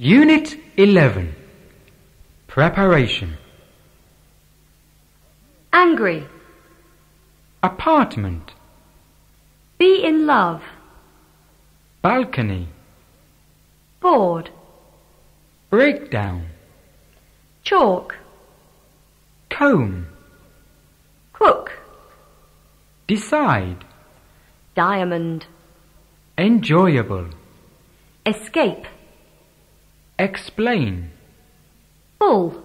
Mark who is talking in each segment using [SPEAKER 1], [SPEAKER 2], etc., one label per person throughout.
[SPEAKER 1] Unit 11. Preparation.
[SPEAKER 2] Angry.
[SPEAKER 1] Apartment.
[SPEAKER 2] Be in love.
[SPEAKER 1] Balcony.
[SPEAKER 2] Bored.
[SPEAKER 1] Breakdown.
[SPEAKER 2] Chalk.
[SPEAKER 1] Comb.
[SPEAKER 2] Cook.
[SPEAKER 1] Decide.
[SPEAKER 2] Diamond.
[SPEAKER 1] Enjoyable.
[SPEAKER 2] Escape.
[SPEAKER 1] Explain.
[SPEAKER 2] Full.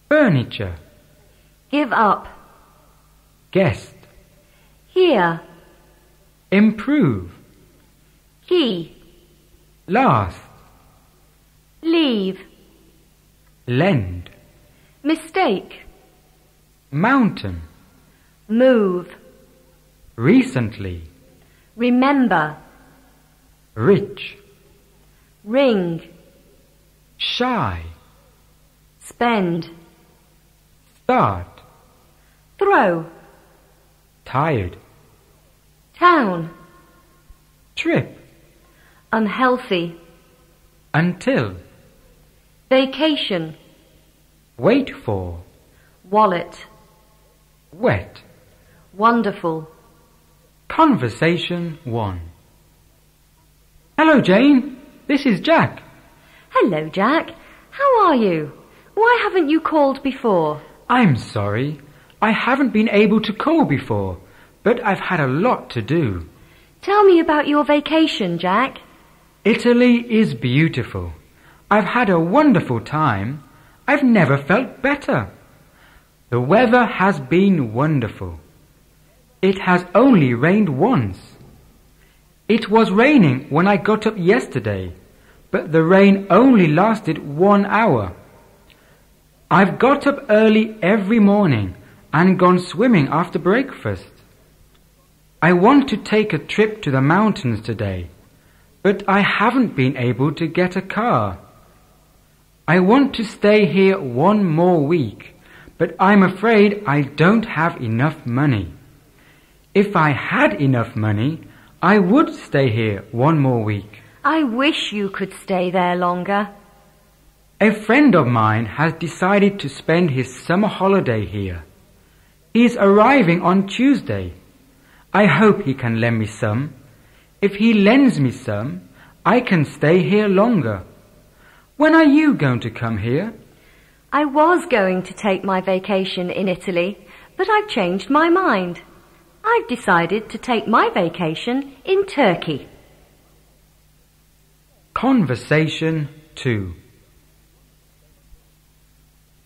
[SPEAKER 1] Furniture.
[SPEAKER 2] Give up.
[SPEAKER 1] Guest.
[SPEAKER 2] Hear.
[SPEAKER 1] Improve.
[SPEAKER 2] Key.
[SPEAKER 1] Last.
[SPEAKER 2] Leave.
[SPEAKER 1] Lend.
[SPEAKER 2] Mistake.
[SPEAKER 1] Mountain.
[SPEAKER 2] Move.
[SPEAKER 1] Recently.
[SPEAKER 2] Remember.
[SPEAKER 1] Rich.
[SPEAKER 2] Ring.
[SPEAKER 1] Shy.
[SPEAKER 2] Spend.
[SPEAKER 1] Start.
[SPEAKER 2] Throw.
[SPEAKER 1] Tired.
[SPEAKER 2] Town.
[SPEAKER 1] Trip.
[SPEAKER 2] Unhealthy.
[SPEAKER 1] Until.
[SPEAKER 2] Vacation.
[SPEAKER 1] Wait for.
[SPEAKER 2] Wallet.
[SPEAKER 1] Wet.
[SPEAKER 2] Wonderful.
[SPEAKER 1] Conversation 1. Hello, Jane. This is Jack.
[SPEAKER 2] Hello, Jack. How are you? Why haven't you called before?
[SPEAKER 1] I'm sorry. I haven't been able to call before, but I've had a lot to do.
[SPEAKER 2] Tell me about your vacation, Jack.
[SPEAKER 1] Italy is beautiful. I've had a wonderful time. I've never felt better. The weather has been wonderful. It has only rained once. It was raining when I got up yesterday, but the rain only lasted 1 hour. I've got up early every morning and gone swimming after breakfast. I want to take a trip to the mountains today, but I haven't been able to get a car. I want to stay here 1 more week, but I'm afraid I don't have enough money. If I had enough money, I would stay here 1 more week.
[SPEAKER 2] I wish you could stay there longer.
[SPEAKER 1] A friend of mine has decided to spend his summer holiday here. He is arriving on Tuesday. I hope he can lend me some. If he lends me some, I can stay here longer. When are you going to come here?
[SPEAKER 2] I was going to take my vacation in Italy, but I've changed my mind. I've decided to take my vacation in Turkey.
[SPEAKER 1] Conversation 2.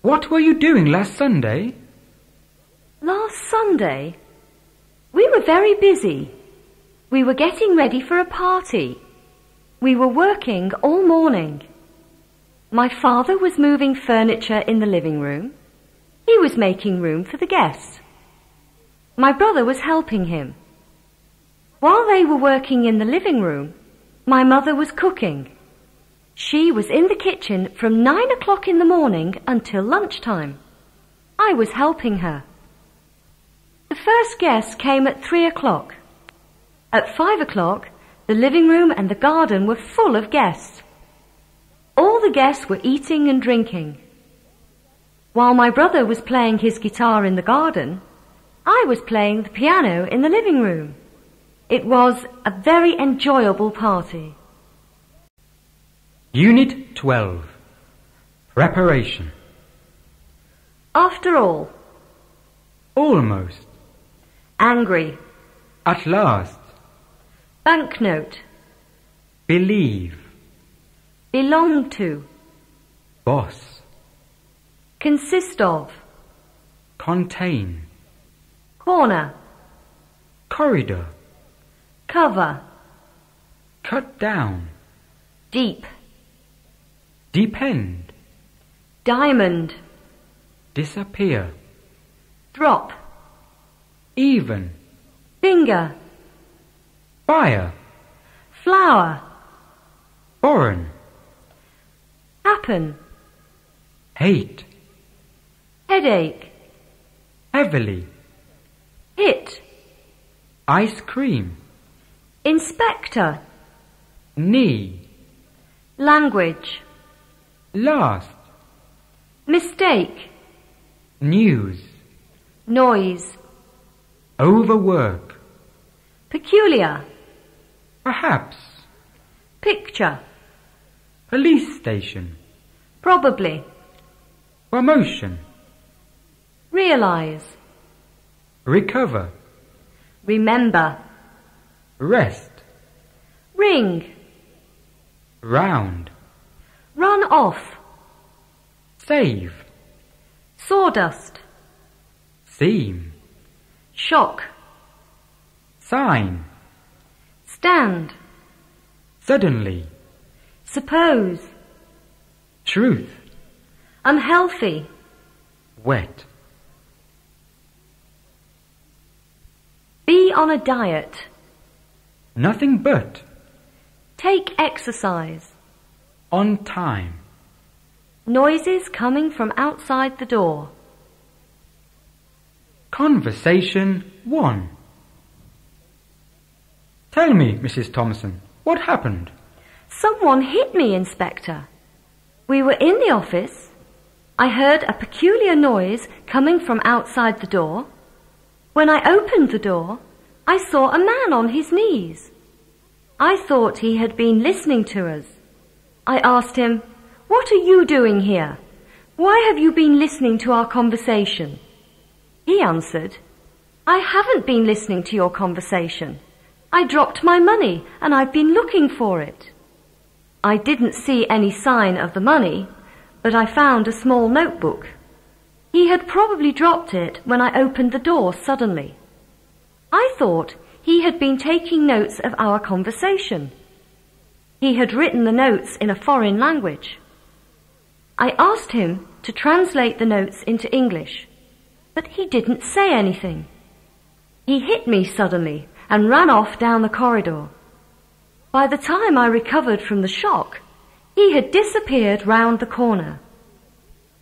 [SPEAKER 1] What were you doing last Sunday?
[SPEAKER 2] Last Sunday? We were very busy. We were getting ready for a party. We were working all morning. My father was moving furniture in the living room. He was making room for the guests. My brother was helping him. While they were working in the living room, my mother was cooking. She was in the kitchen from 9 o'clock in the morning until lunchtime. I was helping her. The first guest came at 3 o'clock. At 5 o'clock, the living room and the garden were full of guests. All the guests were eating and drinking. While my brother was playing his guitar in the garden, I was playing the piano in the living room. It was a very enjoyable party.
[SPEAKER 1] Unit 12. Preparation.
[SPEAKER 2] After all.
[SPEAKER 1] Almost.
[SPEAKER 2] Angry.
[SPEAKER 1] At last.
[SPEAKER 2] Banknote.
[SPEAKER 1] Believe.
[SPEAKER 2] Belong to.
[SPEAKER 1] Boss.
[SPEAKER 2] Consist of.
[SPEAKER 1] Contain.
[SPEAKER 2] Corner.
[SPEAKER 1] Corridor.
[SPEAKER 2] Cover.
[SPEAKER 1] Cut down.
[SPEAKER 2] Deep.
[SPEAKER 1] Depend.
[SPEAKER 2] Diamond.
[SPEAKER 1] Disappear.
[SPEAKER 2] Drop.
[SPEAKER 1] Even.
[SPEAKER 2] Finger.
[SPEAKER 1] Fire.
[SPEAKER 2] Flower.
[SPEAKER 1] Foreign.
[SPEAKER 2] Happen.
[SPEAKER 1] Hate.
[SPEAKER 2] Headache.
[SPEAKER 1] Heavily.
[SPEAKER 2] Hit.
[SPEAKER 1] Ice cream.
[SPEAKER 2] Inspector.
[SPEAKER 1] Knee.
[SPEAKER 2] Language.
[SPEAKER 1] Last.
[SPEAKER 2] Mistake.
[SPEAKER 1] News.
[SPEAKER 2] Noise.
[SPEAKER 1] Overwork.
[SPEAKER 2] Peculiar.
[SPEAKER 1] Perhaps.
[SPEAKER 2] Picture.
[SPEAKER 1] Police station.
[SPEAKER 2] Probably.
[SPEAKER 1] Promotion.
[SPEAKER 2] Realize.
[SPEAKER 1] Recover.
[SPEAKER 2] Remember.
[SPEAKER 1] Rest.
[SPEAKER 2] Ring.
[SPEAKER 1] Round.
[SPEAKER 2] Run off.
[SPEAKER 1] Save.
[SPEAKER 2] Sawdust.
[SPEAKER 1] Seam.
[SPEAKER 2] Shock.
[SPEAKER 1] Sign.
[SPEAKER 2] Stand.
[SPEAKER 1] Suddenly.
[SPEAKER 2] Suppose.
[SPEAKER 1] Truth.
[SPEAKER 2] Unhealthy.
[SPEAKER 1] Wet.
[SPEAKER 2] Be on a diet.
[SPEAKER 1] Nothing but.
[SPEAKER 2] Take exercise.
[SPEAKER 1] On time.
[SPEAKER 2] Noises coming from outside the door.
[SPEAKER 1] Conversation 1. Tell me, Mrs. Thompson, what happened?
[SPEAKER 2] Someone hit me, Inspector. We were in the office. I heard a peculiar noise coming from outside the door. When I opened the door, I saw a man on his knees. I thought he had been listening to us. I asked him, "What are you doing here? Why have you been listening to our conversation?" He answered, "I haven't been listening to your conversation. I dropped my money and I've been looking for it." I didn't see any sign of the money, but I found a small notebook. He had probably dropped it when I opened the door suddenly. I thought he had been taking notes of our conversation. He had written the notes in a foreign language. I asked him to translate the notes into English, but he didn't say anything. He hit me suddenly and ran off down the corridor. By the time I recovered from the shock, he had disappeared round the corner.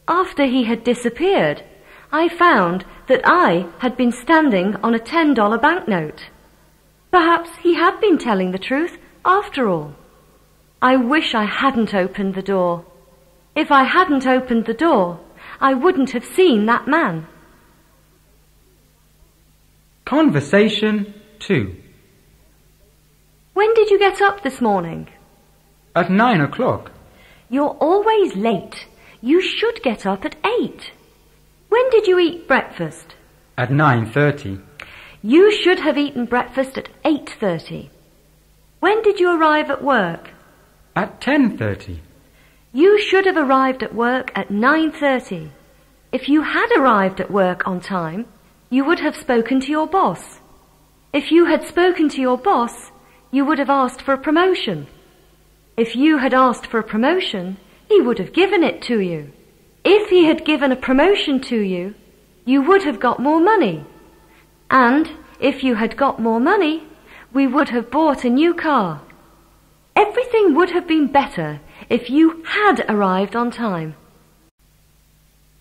[SPEAKER 2] After he had disappeared, I found that I had been standing on a $10 banknote. Perhaps he had been telling the truth after all. I wish I hadn't opened the door. If I hadn't opened the door, I wouldn't have seen that man.
[SPEAKER 1] Conversation 2.
[SPEAKER 2] When did you get up this morning?
[SPEAKER 1] At 9 o'clock.
[SPEAKER 2] You're always late. You should get up at 8. When did you eat breakfast?
[SPEAKER 1] At 9:30.
[SPEAKER 2] You should have eaten breakfast at 8:30. When did you arrive at work?
[SPEAKER 1] At 10:30.
[SPEAKER 2] You should have arrived at work at 9:30. If you had arrived at work on time, you would have spoken to your boss. If you had spoken to your boss, you would have asked for a promotion. If you had asked for a promotion, he would have given it to you. If he had given a promotion to you, you would have got more money. And if you had got more money, we would have bought a new car. Everything would have been better if you had arrived on time.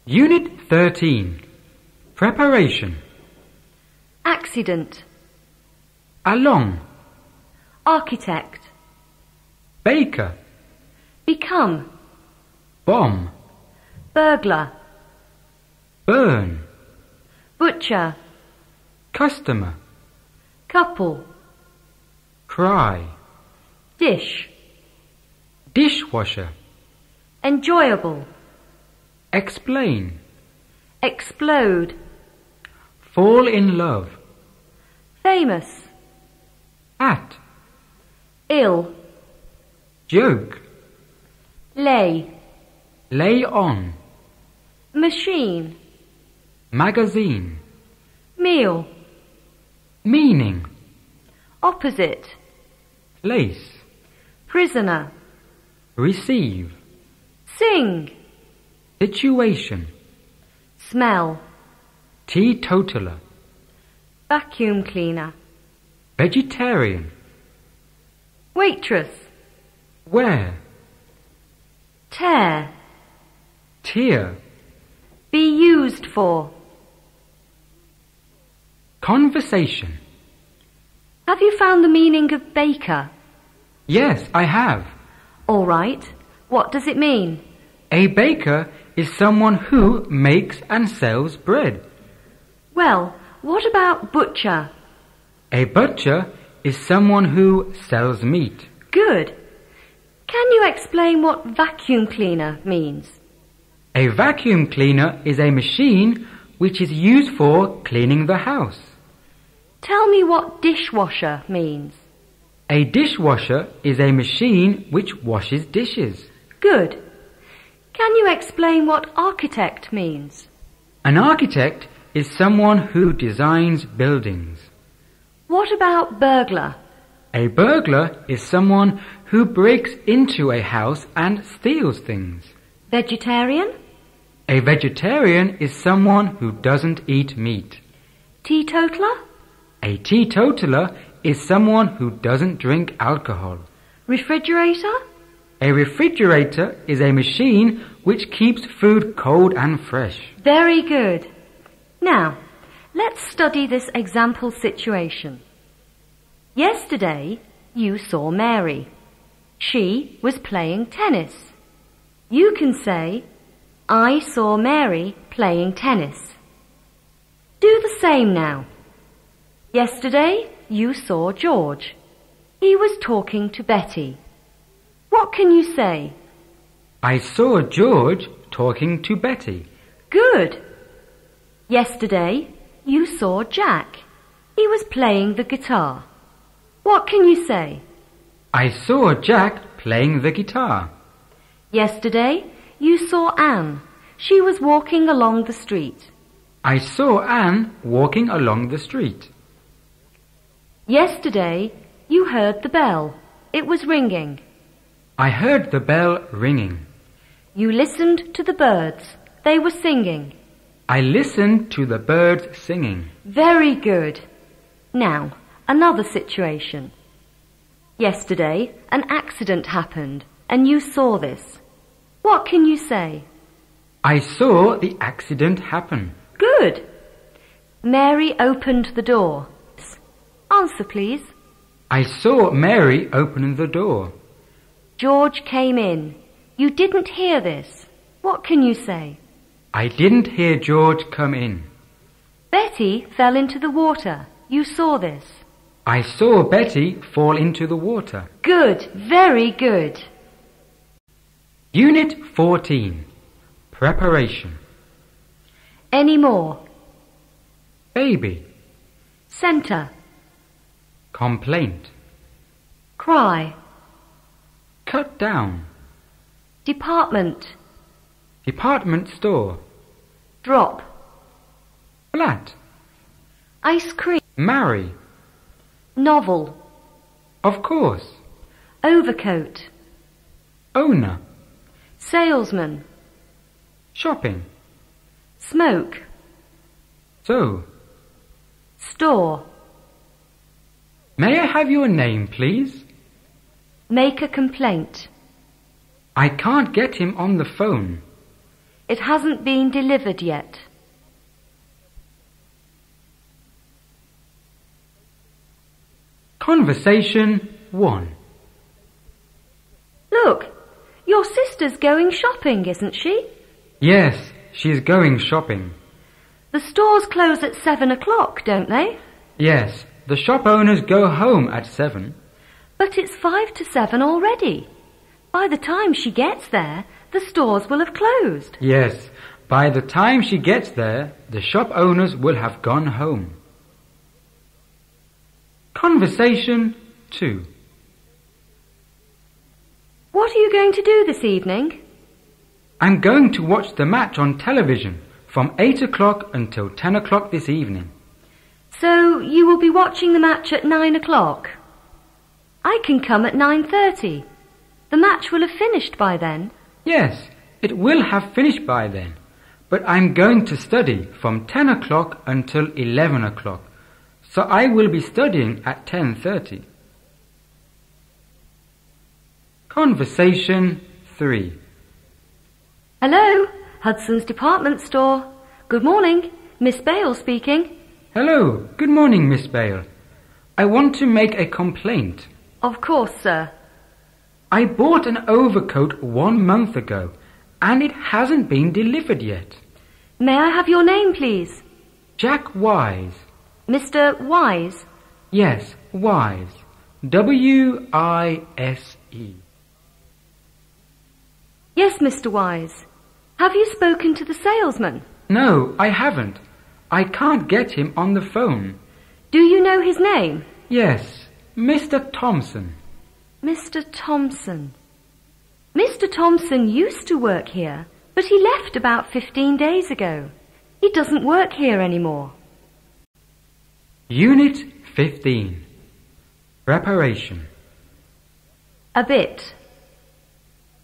[SPEAKER 1] Unit 13. Preparation.
[SPEAKER 2] Accident.
[SPEAKER 1] Along.
[SPEAKER 2] Architect.
[SPEAKER 1] Baker.
[SPEAKER 2] Become.
[SPEAKER 1] Bomb.
[SPEAKER 2] Burglar.
[SPEAKER 1] Burn.
[SPEAKER 2] Butcher.
[SPEAKER 1] Customer.
[SPEAKER 2] Couple.
[SPEAKER 1] Cry.
[SPEAKER 2] Dish.
[SPEAKER 1] Dishwasher.
[SPEAKER 2] Enjoyable.
[SPEAKER 1] Explain.
[SPEAKER 2] Explode.
[SPEAKER 1] Fall in love.
[SPEAKER 2] Famous.
[SPEAKER 1] At.
[SPEAKER 2] Ill.
[SPEAKER 1] Joke.
[SPEAKER 2] Lay.
[SPEAKER 1] Lay on.
[SPEAKER 2] Machine.
[SPEAKER 1] Magazine.
[SPEAKER 2] Meal.
[SPEAKER 1] Meaning.
[SPEAKER 2] Opposite.
[SPEAKER 1] Place.
[SPEAKER 2] Prisoner.
[SPEAKER 1] Receive.
[SPEAKER 2] Sing.
[SPEAKER 1] Situation.
[SPEAKER 2] Smell.
[SPEAKER 1] Teetotaler.
[SPEAKER 2] Vacuum cleaner.
[SPEAKER 1] Vegetarian.
[SPEAKER 2] Waitress.
[SPEAKER 1] Where.
[SPEAKER 2] Tear.
[SPEAKER 1] Tear.
[SPEAKER 2] Be used for.
[SPEAKER 1] Conversation.
[SPEAKER 2] Have you found the meaning of baker?
[SPEAKER 1] Yes, I have.
[SPEAKER 2] All right. What does it mean?
[SPEAKER 1] A baker is someone who makes and sells bread.
[SPEAKER 2] Well, what about butcher?
[SPEAKER 1] A butcher is someone who sells meat.
[SPEAKER 2] Good. Can you explain what vacuum cleaner means?
[SPEAKER 1] A vacuum cleaner is a machine which is used for cleaning the house.
[SPEAKER 2] Tell me what dishwasher means.
[SPEAKER 1] A dishwasher is a machine which washes dishes.
[SPEAKER 2] Good. Can you explain what architect means?
[SPEAKER 1] An architect is someone who designs buildings.
[SPEAKER 2] What about burglar?
[SPEAKER 1] A burglar is someone who breaks into a house and steals things.
[SPEAKER 2] Vegetarian?
[SPEAKER 1] A vegetarian is someone who doesn't eat meat.
[SPEAKER 2] Teetotaler?
[SPEAKER 1] A teetotaler is someone who doesn't drink alcohol.
[SPEAKER 2] Refrigerator?
[SPEAKER 1] A refrigerator is a machine which keeps food cold and fresh.
[SPEAKER 2] Very good. Now, let's study this example situation. Yesterday, you saw Mary. She was playing tennis. You can say, I saw Mary playing tennis. Do the same now. Yesterday, you saw George. He was talking to Betty. What can you say?
[SPEAKER 1] I saw George talking to Betty.
[SPEAKER 2] Good. Yesterday, you saw Jack. He was playing the guitar. What can you say?
[SPEAKER 1] I saw Jack playing the guitar.
[SPEAKER 2] Yesterday, you saw Anne. She was walking along the street.
[SPEAKER 1] I saw Anne walking along the street.
[SPEAKER 2] Yesterday, you heard the bell. It was ringing.
[SPEAKER 1] I heard the bell ringing.
[SPEAKER 2] You listened to the birds. They were singing.
[SPEAKER 1] I listened to the birds singing.
[SPEAKER 2] Very good. Now, another situation. Yesterday, an accident happened, and you saw this. What can you say?
[SPEAKER 1] I saw the accident happen.
[SPEAKER 2] Good. Mary opened the door. Answer, please.
[SPEAKER 1] I saw Mary open the door.
[SPEAKER 2] George came in. You didn't hear this. What can you say?
[SPEAKER 1] I didn't hear George come in.
[SPEAKER 2] Betty fell into the water. You saw this.
[SPEAKER 1] I saw Betty fall into the water.
[SPEAKER 2] Good. Very good.
[SPEAKER 1] Unit 14. Preparation.
[SPEAKER 2] Any more?
[SPEAKER 1] Baby.
[SPEAKER 2] Centre.
[SPEAKER 1] Complaint.
[SPEAKER 2] Cry.
[SPEAKER 1] Cut down.
[SPEAKER 2] Department.
[SPEAKER 1] Department store.
[SPEAKER 2] Drop.
[SPEAKER 1] Flat.
[SPEAKER 2] Ice cream.
[SPEAKER 1] Marry.
[SPEAKER 2] Novel.
[SPEAKER 1] Of course.
[SPEAKER 2] Overcoat.
[SPEAKER 1] Owner.
[SPEAKER 2] Salesman.
[SPEAKER 1] Shopping.
[SPEAKER 2] Smoke.
[SPEAKER 1] So.
[SPEAKER 2] Store.
[SPEAKER 1] May I have your name, please?
[SPEAKER 2] Make a complaint.
[SPEAKER 1] I can't get him on the phone.
[SPEAKER 2] It hasn't been delivered yet.
[SPEAKER 1] Conversation 1.
[SPEAKER 2] Look, your sister's going shopping, isn't she?
[SPEAKER 1] Yes, she's going shopping.
[SPEAKER 2] The stores close at 7 o'clock, don't they?
[SPEAKER 1] Yes, the shop owners go home at 7.
[SPEAKER 2] But it's 5 to 7 already. By the time she gets there, the stores will have closed.
[SPEAKER 1] Yes, by the time she gets there, the shop owners will have gone home. Conversation 2.
[SPEAKER 2] What are you going to do this evening?
[SPEAKER 1] I'm going to watch the match on television from 8 o'clock until 10 o'clock this evening.
[SPEAKER 2] So you will be watching the match at 9 o'clock? I can come at 9:30. The match will have finished by then.
[SPEAKER 1] Yes, it will have finished by then. But I'm going to study from 10 o'clock until 11 o'clock. So I will be studying at 10:30. Conversation 3.
[SPEAKER 2] Hello, Hudson's department store. Good morning, Miss Bale speaking.
[SPEAKER 1] Hello, good morning, Miss Bale. I want to make a complaint.
[SPEAKER 2] Of course, sir.
[SPEAKER 1] I bought an overcoat 1 month ago, and it hasn't been delivered yet.
[SPEAKER 2] May I have your name, please?
[SPEAKER 1] Jack Wise.
[SPEAKER 2] Mr. Wise?
[SPEAKER 1] Yes, Wise. W-I-S-E.
[SPEAKER 2] Yes, Mr. Wise. Have you spoken to the salesman?
[SPEAKER 1] No, I haven't. I can't get him on the phone.
[SPEAKER 2] Do you know his name?
[SPEAKER 1] Yes, Mr. Thompson.
[SPEAKER 2] Mr. Thompson. Mr. Thompson used to work here, but he left about 15 days ago. He doesn't work here anymore.
[SPEAKER 1] Unit 15. Preparation.
[SPEAKER 2] A bit.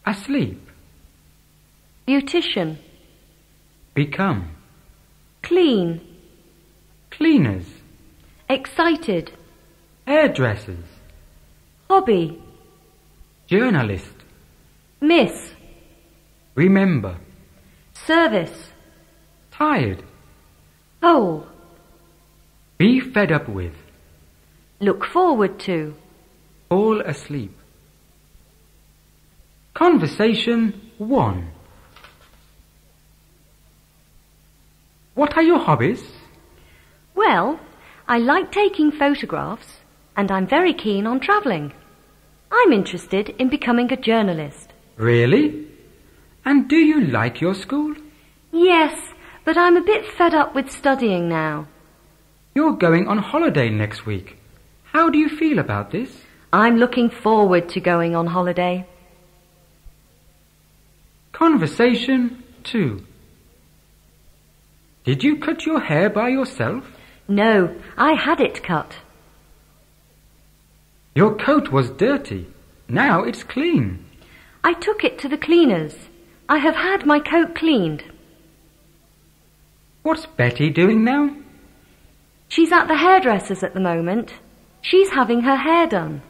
[SPEAKER 1] Asleep.
[SPEAKER 2] Beautician.
[SPEAKER 1] Become.
[SPEAKER 2] Clean.
[SPEAKER 1] Cleaners.
[SPEAKER 2] Excited.
[SPEAKER 1] Hairdressers.
[SPEAKER 2] Hobby.
[SPEAKER 1] Journalist.
[SPEAKER 2] Miss.
[SPEAKER 1] Remember.
[SPEAKER 2] Service.
[SPEAKER 1] Tired.
[SPEAKER 2] Whole.
[SPEAKER 1] Be fed up with.
[SPEAKER 2] Look forward to.
[SPEAKER 1] Fall asleep. Conversation 1. What are your hobbies?
[SPEAKER 2] Well, I like taking photographs, and I'm very keen on travelling. I'm interested in becoming a journalist.
[SPEAKER 1] Really? And do you like your school?
[SPEAKER 2] Yes, but I'm a bit fed up with studying now.
[SPEAKER 1] You're going on holiday next week. How do you feel about this?
[SPEAKER 2] I'm looking forward to going on holiday.
[SPEAKER 1] Conversation 2. Did you cut your hair by yourself?
[SPEAKER 2] No, I had it cut.
[SPEAKER 1] Your coat was dirty. Now it's clean.
[SPEAKER 2] I took it to the cleaners. I have had my coat cleaned.
[SPEAKER 1] What's Betty doing now?
[SPEAKER 2] She's at the hairdresser's at the moment. She's having her hair done.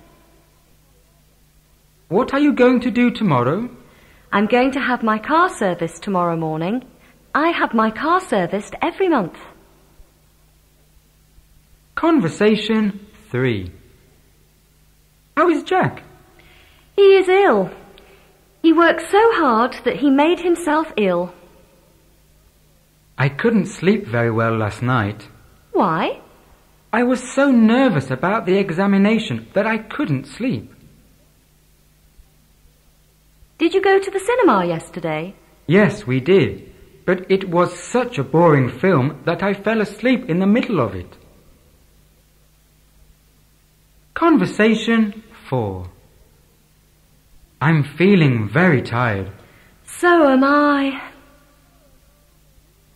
[SPEAKER 1] What are you going to do tomorrow?
[SPEAKER 2] I'm going to have my car serviced tomorrow morning. I have my car serviced every month.
[SPEAKER 1] Conversation 3. How is Jack?
[SPEAKER 2] He is ill. He worked so hard that he made himself ill.
[SPEAKER 1] I couldn't sleep very well last night.
[SPEAKER 2] Why?
[SPEAKER 1] I was so nervous about the examination that I couldn't sleep.
[SPEAKER 2] Did you go to the cinema yesterday?
[SPEAKER 1] Yes, we did. But it was such a boring film that I fell asleep in the middle of it. Conversation 4. I'm feeling very tired.
[SPEAKER 2] So am I.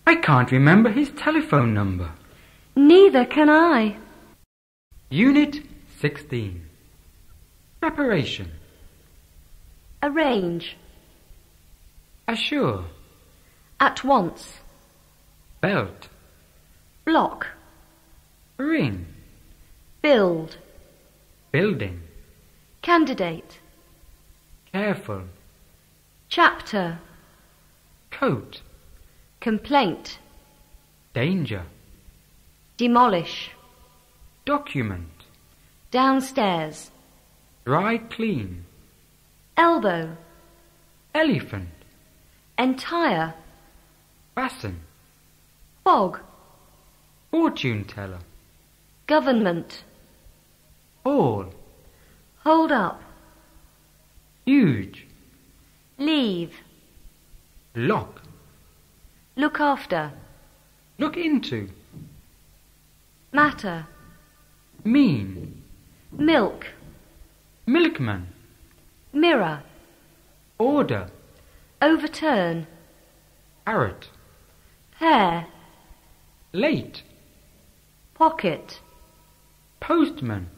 [SPEAKER 1] I can't remember his telephone number.
[SPEAKER 2] Neither can I.
[SPEAKER 1] Unit 16. Preparation.
[SPEAKER 2] Arrange.
[SPEAKER 1] Assure.
[SPEAKER 2] At once.
[SPEAKER 1] Belt.
[SPEAKER 2] Block.
[SPEAKER 1] Ring.
[SPEAKER 2] Build.
[SPEAKER 1] Building.
[SPEAKER 2] Candidate.
[SPEAKER 1] Careful.
[SPEAKER 2] Chapter.
[SPEAKER 1] Coat.
[SPEAKER 2] Complaint.
[SPEAKER 1] Danger.
[SPEAKER 2] Demolish.
[SPEAKER 1] Document.
[SPEAKER 2] Downstairs.
[SPEAKER 1] Dry clean.
[SPEAKER 2] Elbow.
[SPEAKER 1] Elephant.
[SPEAKER 2] Entire.
[SPEAKER 1] Fasten.
[SPEAKER 2] Fog.
[SPEAKER 1] Fortune teller.
[SPEAKER 2] Government.
[SPEAKER 1] All.
[SPEAKER 2] Hold up.
[SPEAKER 1] Huge.
[SPEAKER 2] Leave.
[SPEAKER 1] Lock.
[SPEAKER 2] Look after.
[SPEAKER 1] Look into.
[SPEAKER 2] Matter.
[SPEAKER 1] Mean.
[SPEAKER 2] Milk.
[SPEAKER 1] Milkman.
[SPEAKER 2] Mirror.
[SPEAKER 1] Order.
[SPEAKER 2] Overturn.
[SPEAKER 1] Parrot.
[SPEAKER 2] Pair.
[SPEAKER 1] Late.
[SPEAKER 2] Pocket.
[SPEAKER 1] Postman.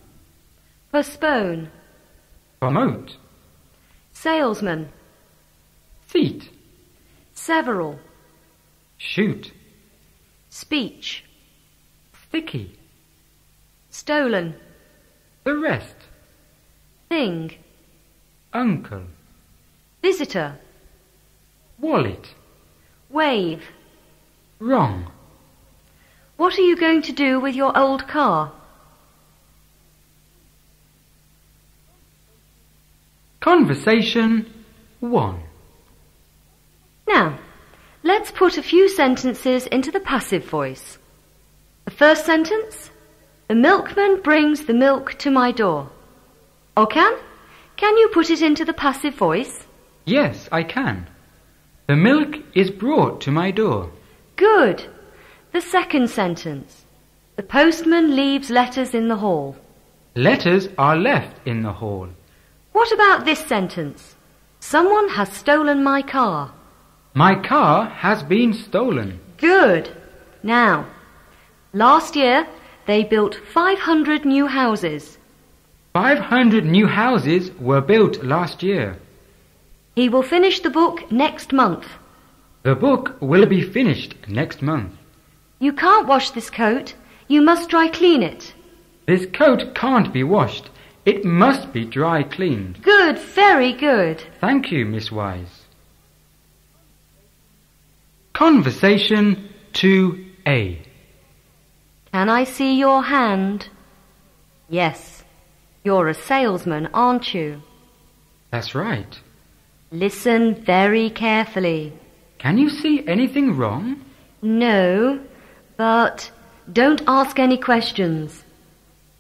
[SPEAKER 2] Postpone.
[SPEAKER 1] Promote.
[SPEAKER 2] Salesman.
[SPEAKER 1] Seat.
[SPEAKER 2] Several.
[SPEAKER 1] Shoot.
[SPEAKER 2] Speech.
[SPEAKER 1] Sticky.
[SPEAKER 2] Stolen.
[SPEAKER 1] The rest.
[SPEAKER 2] Thing.
[SPEAKER 1] Uncle.
[SPEAKER 2] Visitor.
[SPEAKER 1] Wallet.
[SPEAKER 2] Wave.
[SPEAKER 1] Wrong.
[SPEAKER 2] What are you going to do with your old car?
[SPEAKER 1] Conversation 1.
[SPEAKER 2] Now, let's put a few sentences into the passive voice. The first sentence, the milkman brings the milk to my door. Okan, can you put it into the passive voice?
[SPEAKER 1] Yes, I can. The milk is brought to my door.
[SPEAKER 2] Good. The second sentence, the postman leaves letters in the hall.
[SPEAKER 1] Letters are left in the hall.
[SPEAKER 2] What about this sentence? Someone has stolen my car.
[SPEAKER 1] My car has been stolen.
[SPEAKER 2] Good. Now, last year they built 500 new houses.
[SPEAKER 1] 500 new houses were built last year.
[SPEAKER 2] He will finish the book next month.
[SPEAKER 1] The book will be finished next month.
[SPEAKER 2] You can't wash this coat. You must dry clean it.
[SPEAKER 1] This coat can't be washed. It must be dry cleaned.
[SPEAKER 2] Good, very good.
[SPEAKER 1] Thank you, Miss Wise. Conversation 2A.
[SPEAKER 2] Can I see your hand? Yes. You're a salesman, aren't you?
[SPEAKER 1] That's right.
[SPEAKER 2] Listen very carefully.
[SPEAKER 1] Can you see anything wrong?
[SPEAKER 2] No, but don't ask any questions.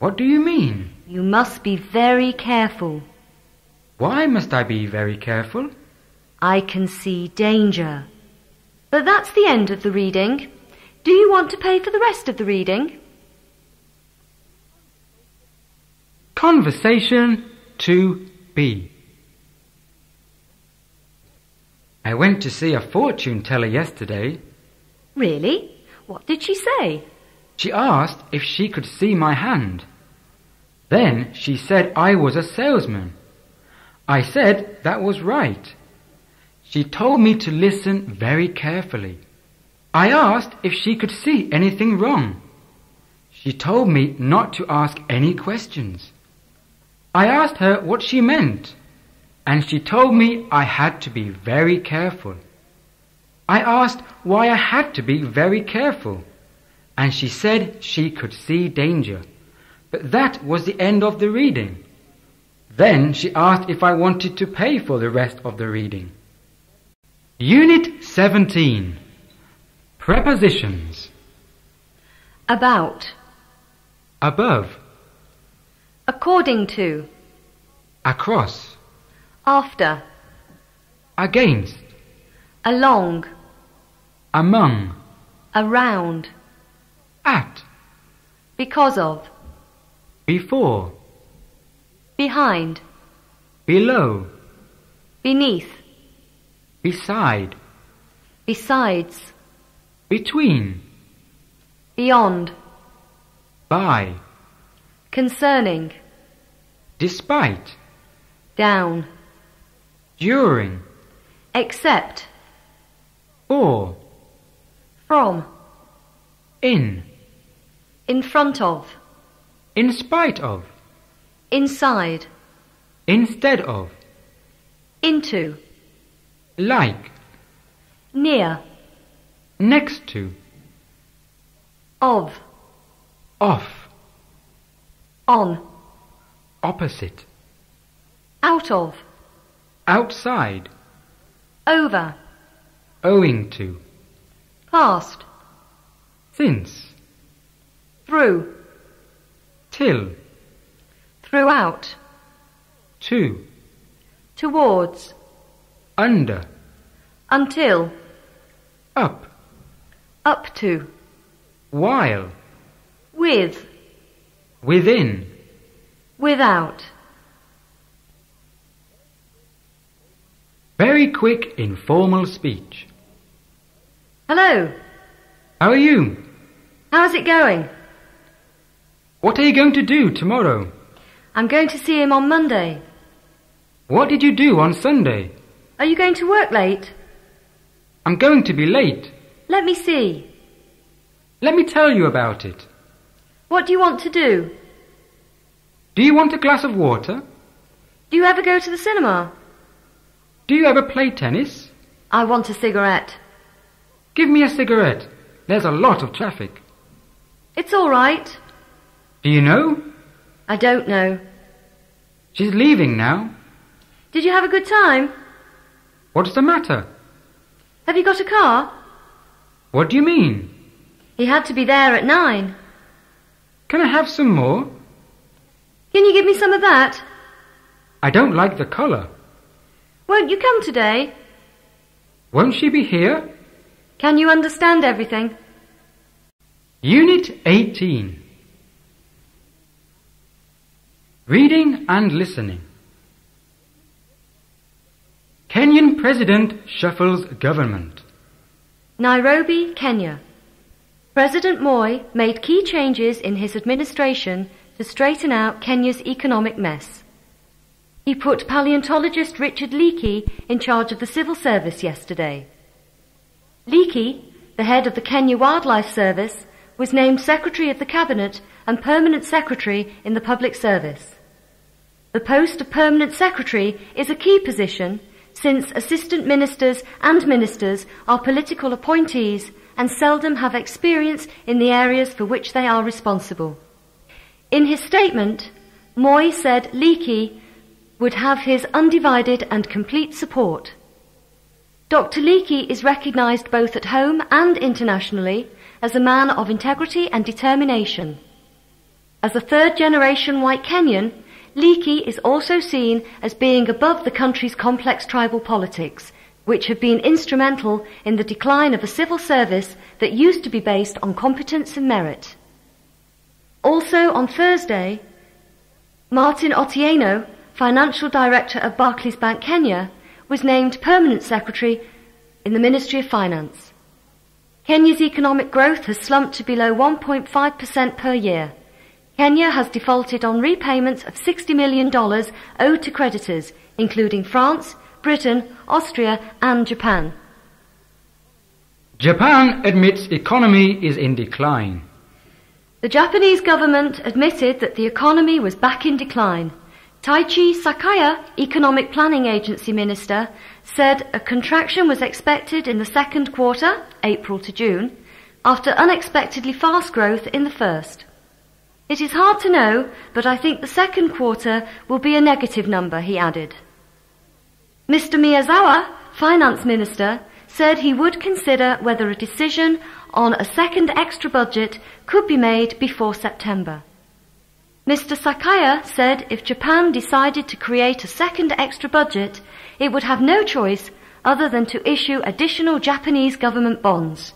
[SPEAKER 1] What do you mean?
[SPEAKER 2] You must be very careful.
[SPEAKER 1] Why must I be very careful?
[SPEAKER 2] I can see danger. But that's the end of the reading. Do you want to pay for the rest of the reading?
[SPEAKER 1] Conversation 2B. I went to see a fortune teller yesterday.
[SPEAKER 2] Really? What did she say?
[SPEAKER 1] She asked if she could see my hand. Then she said I was a salesman. I said that was right. She told me to listen very carefully. I asked if she could see anything wrong. She told me not to ask any questions. I asked her what she meant, and she told me I had to be very careful. I asked why I had to be very careful, and she said she could see danger. But that was the end of the reading. Then she asked if I wanted to pay for the rest of the reading. Unit 17. Prepositions.
[SPEAKER 2] About.
[SPEAKER 1] Above.
[SPEAKER 2] According to.
[SPEAKER 1] Across.
[SPEAKER 2] After.
[SPEAKER 1] Against.
[SPEAKER 2] Along.
[SPEAKER 1] Among.
[SPEAKER 2] Around.
[SPEAKER 1] At.
[SPEAKER 2] Because of.
[SPEAKER 1] Before.
[SPEAKER 2] Behind.
[SPEAKER 1] Below.
[SPEAKER 2] Beneath.
[SPEAKER 1] Beside.
[SPEAKER 2] Besides.
[SPEAKER 1] Between.
[SPEAKER 2] Beyond.
[SPEAKER 1] By.
[SPEAKER 2] Concerning.
[SPEAKER 1] Despite.
[SPEAKER 2] Down.
[SPEAKER 1] During.
[SPEAKER 2] Except.
[SPEAKER 1] For.
[SPEAKER 2] From.
[SPEAKER 1] In.
[SPEAKER 2] In front of.
[SPEAKER 1] In spite of.
[SPEAKER 2] Inside.
[SPEAKER 1] Instead of.
[SPEAKER 2] Into.
[SPEAKER 1] Like.
[SPEAKER 2] Near.
[SPEAKER 1] Next to.
[SPEAKER 2] Of.
[SPEAKER 1] Off.
[SPEAKER 2] On.
[SPEAKER 1] Opposite.
[SPEAKER 2] Out of.
[SPEAKER 1] Outside.
[SPEAKER 2] Over.
[SPEAKER 1] Owing to.
[SPEAKER 2] Past.
[SPEAKER 1] Since.
[SPEAKER 2] Through.
[SPEAKER 1] Till.
[SPEAKER 2] Throughout.
[SPEAKER 1] To.
[SPEAKER 2] Towards.
[SPEAKER 1] Under.
[SPEAKER 2] Until.
[SPEAKER 1] Up.
[SPEAKER 2] Up to.
[SPEAKER 1] While.
[SPEAKER 2] With.
[SPEAKER 1] Within.
[SPEAKER 2] Without.
[SPEAKER 1] Very quick informal speech.
[SPEAKER 2] Hello.
[SPEAKER 1] How are you?
[SPEAKER 2] How's it going?
[SPEAKER 1] What are you going to do tomorrow?
[SPEAKER 2] I'm going to see him on Monday.
[SPEAKER 1] What did you do on Sunday?
[SPEAKER 2] Are you going to work late?
[SPEAKER 1] I'm going to be late.
[SPEAKER 2] Let me see.
[SPEAKER 1] Let me tell you about it.
[SPEAKER 2] What do you want to do?
[SPEAKER 1] Do you want a glass of water?
[SPEAKER 2] Do you ever go to the cinema?
[SPEAKER 1] Do you ever play tennis?
[SPEAKER 2] I want a cigarette.
[SPEAKER 1] Give me a cigarette. There's a lot of traffic.
[SPEAKER 2] It's all right.
[SPEAKER 1] Do you know?
[SPEAKER 2] I don't know.
[SPEAKER 1] She's leaving now.
[SPEAKER 2] Did you have a good time?
[SPEAKER 1] What's the matter?
[SPEAKER 2] Have you got a car?
[SPEAKER 1] What do you mean?
[SPEAKER 2] He had to be there at 9.
[SPEAKER 1] Can I have some more?
[SPEAKER 2] Can you give me some of that?
[SPEAKER 1] I don't like the colour.
[SPEAKER 2] Won't you come today?
[SPEAKER 1] Won't she be here?
[SPEAKER 2] Can you understand everything?
[SPEAKER 1] Unit 18. Reading and listening. Kenyan President shuffles government.
[SPEAKER 2] Nairobi, Kenya. President Moi made key changes in his administration to straighten out Kenya's economic mess. He put paleontologist Richard Leakey in charge of the civil service yesterday. Leakey, the head of the Kenya Wildlife Service, was named Secretary of the Cabinet and Permanent Secretary in the Public Service. The post of Permanent Secretary is a key position since assistant ministers and ministers are political appointees and seldom have experience in the areas for which they are responsible. In his statement, Moi said Leakey would have his undivided and complete support. Dr. Leakey is recognised both at home and internationally as a man of integrity and determination. As a third-generation white Kenyan, Leakey is also seen as being above the country's complex tribal politics, which have been instrumental in the decline of a civil service that used to be based on competence and merit. Also on Thursday, Martin Otieno, Financial Director of Barclays Bank Kenya, was named Permanent Secretary in the Ministry of Finance. Kenya's economic growth has slumped to below 1.5% per year. Kenya has defaulted on repayments of $60 million owed to creditors, including France, Britain, Austria and Japan.
[SPEAKER 1] Japan admits economy is in decline.
[SPEAKER 2] The Japanese government admitted that the economy was back in decline. Taichi Sakaya, Economic Planning Agency Minister, said a contraction was expected in the second quarter, April to June, after unexpectedly fast growth in the first. It is hard to know, but I think the second quarter will be a negative number, he added. Mr. Miyazawa, Finance Minister, said he would consider whether a decision on a second extra budget could be made before September. Mr. Sakaya said if Japan decided to create a second extra budget, it would have no choice other than to issue additional Japanese government bonds.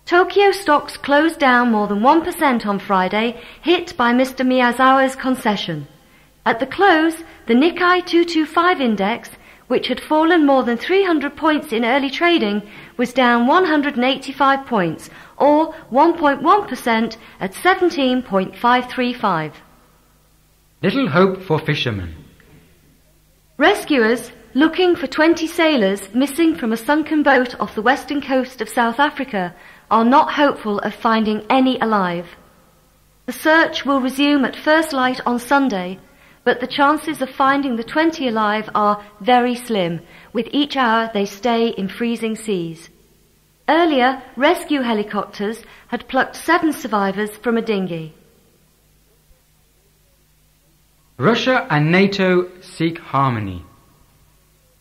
[SPEAKER 2] Tokyo stocks closed down more than 1% on Friday, hit by Mr. Miyazawa's concession. At the close, the Nikkei 225 index, which had fallen more than 300 points in early trading, was down 185 points, or 1.1% at 17.535.
[SPEAKER 1] Little hope for fishermen.
[SPEAKER 2] Rescuers, looking for 20 sailors missing from a sunken boat off the western coast of South Africa, are not hopeful of finding any alive. The search will resume at first light on Sunday, but the chances of finding the 20 alive are very slim. With each hour they stay in freezing seas. Earlier, rescue helicopters had plucked 7 survivors from a dinghy.
[SPEAKER 1] Russia and NATO seek harmony.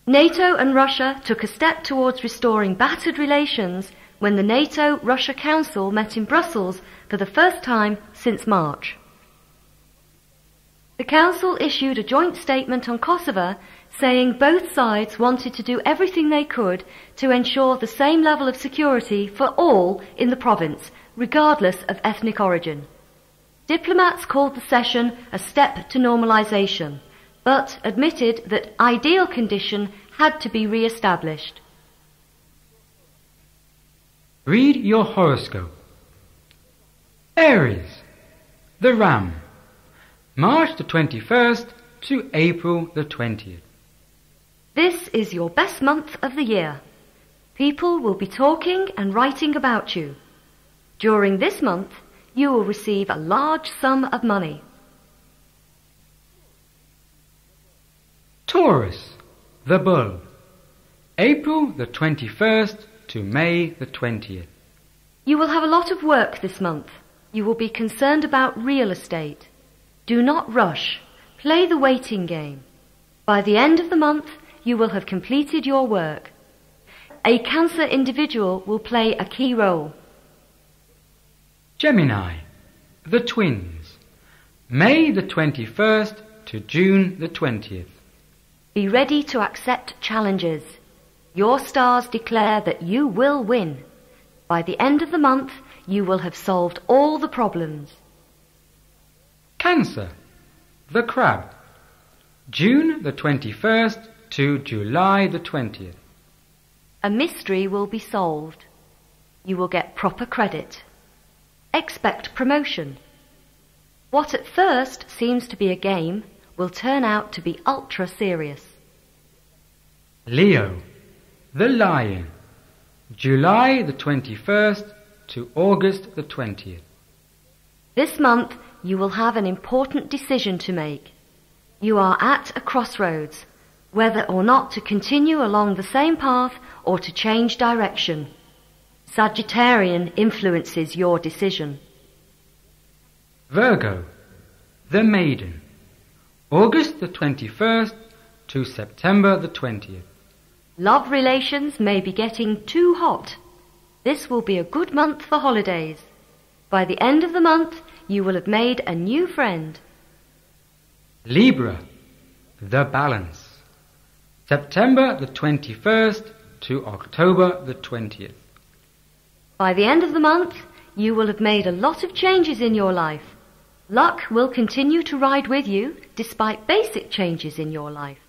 [SPEAKER 2] NATO and Russia took a step towards restoring battered relations when the NATO-Russia Council met in Brussels for the first time since March. The Council issued a joint statement on Kosovo saying both sides wanted to do everything they could to ensure the same level of security for all in the province, regardless of ethnic origin. Diplomats called the session a step to normalisation, but admitted that ideal condition had to be re-established.
[SPEAKER 1] Read your horoscope. Aries, the Ram, March the 21st to April the 20th.
[SPEAKER 2] This is your best month of the year. People will be talking and writing about you. During this month, you will receive a large sum of money.
[SPEAKER 1] Taurus, the Bull, April the 21st to May the 20th.
[SPEAKER 2] You will have a lot of work this month. You will be concerned about real estate. Do not rush. Play the waiting game. By the end of the month, you will have completed your work. A Cancer individual will play a key role.
[SPEAKER 1] Gemini, the twins, May the 21st to June the 20th.
[SPEAKER 2] Be ready to accept challenges. Your stars declare that you will win. By the end of the month, you will have solved all the problems.
[SPEAKER 1] Cancer, the crab, June the 21st to July the 20th.
[SPEAKER 2] A mystery will be solved. You will get proper credit. Expect promotion. What at first seems to be a game will turn out to be ultra serious.
[SPEAKER 1] Leo, the lion, July the 21st to August the 20th.
[SPEAKER 2] This month you will have an important decision to make. You are at a crossroads, whether or not to continue along the same path or to change direction. Sagittarian influences your decision.
[SPEAKER 1] Virgo, the maiden, August the 21st to September the 20th.
[SPEAKER 2] Love relations may be getting too hot. This will be a good month for holidays. By the end of the month, you will have made a new friend.
[SPEAKER 1] Libra, the balance, September the 21st to October the 20th.
[SPEAKER 2] By the end of the month, you will have made a lot of changes in your life. Luck will continue to ride with you despite basic changes in your life.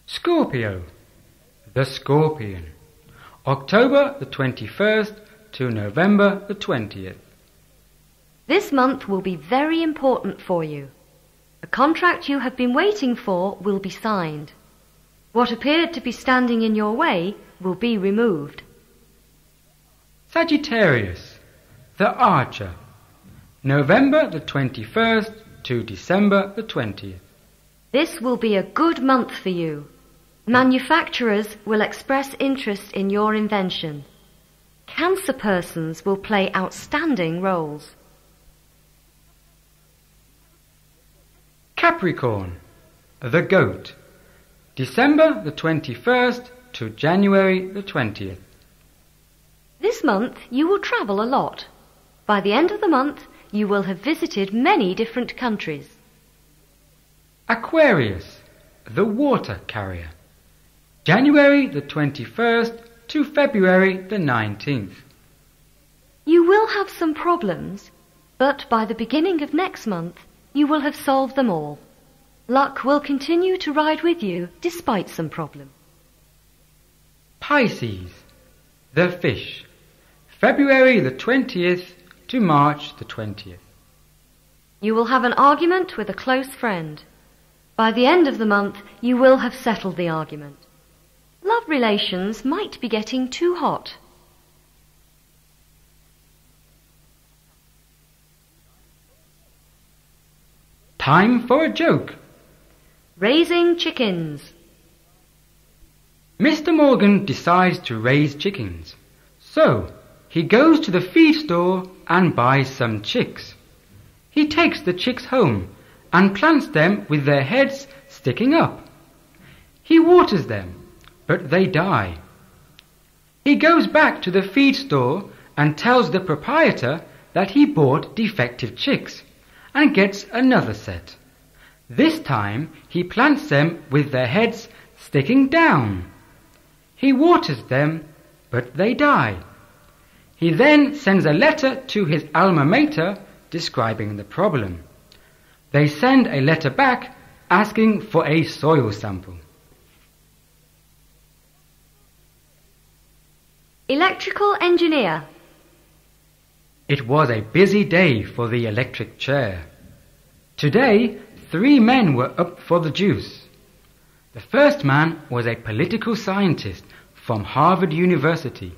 [SPEAKER 1] Scorpio, the scorpion, October the 21st to November the 20th.
[SPEAKER 2] This month will be very important for you. A contract you have been waiting for will be signed. What appeared to be standing in your way will be removed.
[SPEAKER 1] Sagittarius, the archer, November the 21st to December the 20th.
[SPEAKER 2] This will be a good month for you. Manufacturers will express interest in your invention. Cancer persons will play outstanding roles.
[SPEAKER 1] Capricorn, the goat, December the 21st to January the 20th.
[SPEAKER 2] This month you will travel a lot. By the end of the month, you will have visited many different countries.
[SPEAKER 1] Aquarius, the water carrier, January the 21st to February the 19th.
[SPEAKER 2] You will have some problems, but by the beginning of next month, you will have solved them all. Luck will continue to ride with you despite some problems.
[SPEAKER 1] Pisces, the fish, February the 20th to March the 20th.
[SPEAKER 2] You will have an argument with a close friend. By the end of the month, you will have settled the argument. Love relations might be getting too hot.
[SPEAKER 1] Time for a joke.
[SPEAKER 2] Raising chickens.
[SPEAKER 1] Mr. Morgan decides to raise chickens. So, he goes to the feed store and buys some chicks. He takes the chicks home and plants them with their heads sticking up. He waters them, but they die. He goes back to the feed store and tells the proprietor that he bought defective chicks and gets another set. This time he plants them with their heads sticking down. He waters them, but they die. He then sends a letter to his alma mater describing the problem. They send a letter back asking for a soil sample.
[SPEAKER 2] Electrical engineer.
[SPEAKER 1] It was a busy day for the electric chair. Today, 3 men were up for the juice. The first man was a political scientist from Harvard University.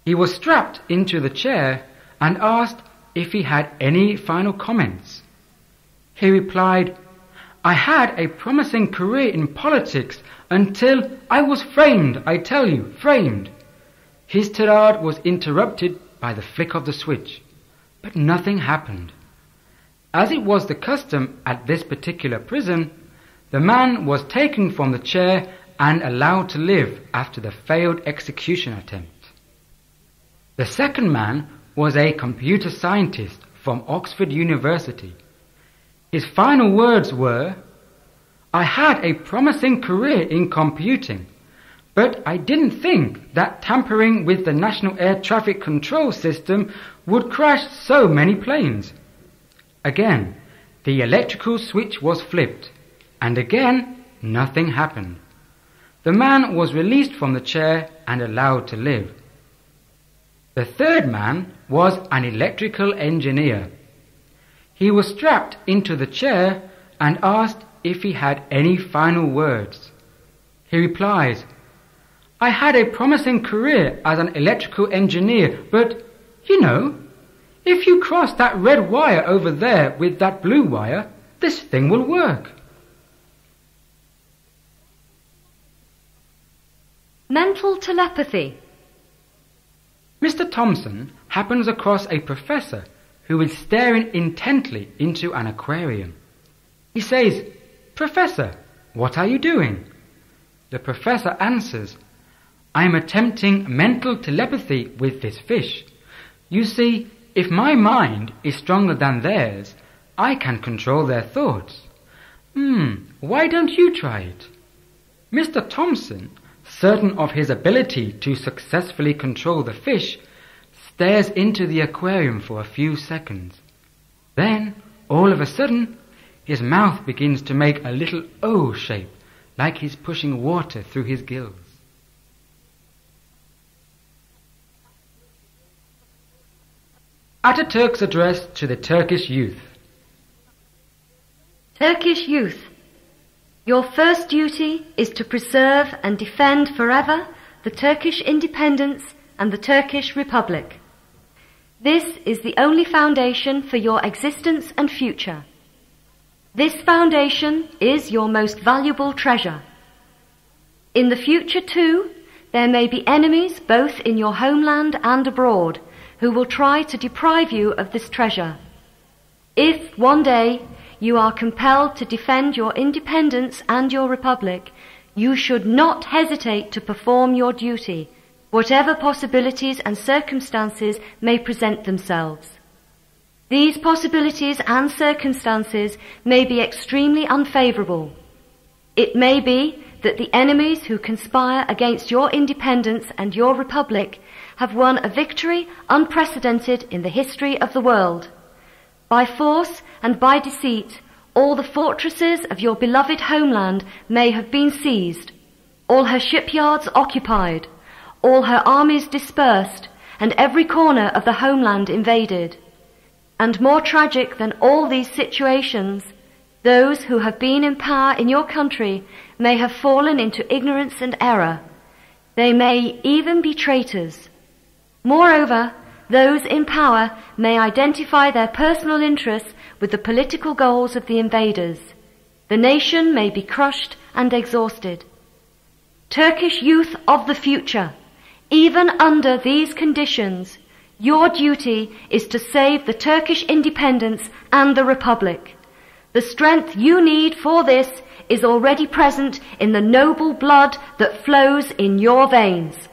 [SPEAKER 1] He was strapped into the chair and asked if he had any final comments. He replied, "I had a promising career in politics until I was framed, I tell you, framed." His tirade was interrupted by the flick of the switch, but nothing happened. As it was the custom at this particular prison, The man was taken from the chair and allowed to live after the failed execution attempt. The second man was a computer scientist from Oxford University. His final words were, "I had a promising career in computing, but I didn't think that tampering with the National Air Traffic Control System would crash so many planes." Again, the electrical switch was flipped, and again, nothing happened. The man was released from the chair and allowed to live. The third man was an electrical engineer. He was strapped into the chair and asked if he had any final words. He replies, "I had a promising career as an electrical engineer, but, you know, if you cross that red wire over there with that blue wire, this thing will work."
[SPEAKER 2] Mental telepathy.
[SPEAKER 1] Mr. Thompson happens across a professor who is staring intently into an aquarium. He says, "Professor, what are you doing?" The professor answers, "I am attempting mental telepathy with this fish. You see, if my mind is stronger than theirs, I can control their thoughts. Why don't you try it?" Mr. Thompson, certain of his ability to successfully control the fish, stares into the aquarium for a few seconds. Then, all of a sudden, his mouth begins to make a little O shape, like he's pushing water through his gills. Ataturk's address to the Turkish youth.
[SPEAKER 2] Turkish youth, your first duty is to preserve and defend forever the Turkish independence and the Turkish Republic. This is the only foundation for your existence and future. This foundation is your most valuable treasure. In the future, too, there may be enemies both in your homeland and abroad who will try to deprive you of this treasure. If one day you are compelled to defend your independence and your republic, you should not hesitate to perform your duty, whatever possibilities and circumstances may present themselves. These possibilities and circumstances may be extremely unfavourable. It may be that the enemies who conspire against your independence and your republic have won a victory unprecedented in the history of the world. By force and by deceit, all the fortresses of your beloved homeland may have been seized, all her shipyards occupied, all her armies dispersed, and every corner of the homeland invaded. And more tragic than all these situations, those who have been in power in your country may have fallen into ignorance and error. They may even be traitors. Moreover, those in power may identify their personal interests with the political goals of the invaders. The nation may be crushed and exhausted. Turkish youth of the future, even under these conditions, your duty is to save the Turkish independence and the Republic. The strength you need for this is already present in the noble blood that flows in your veins.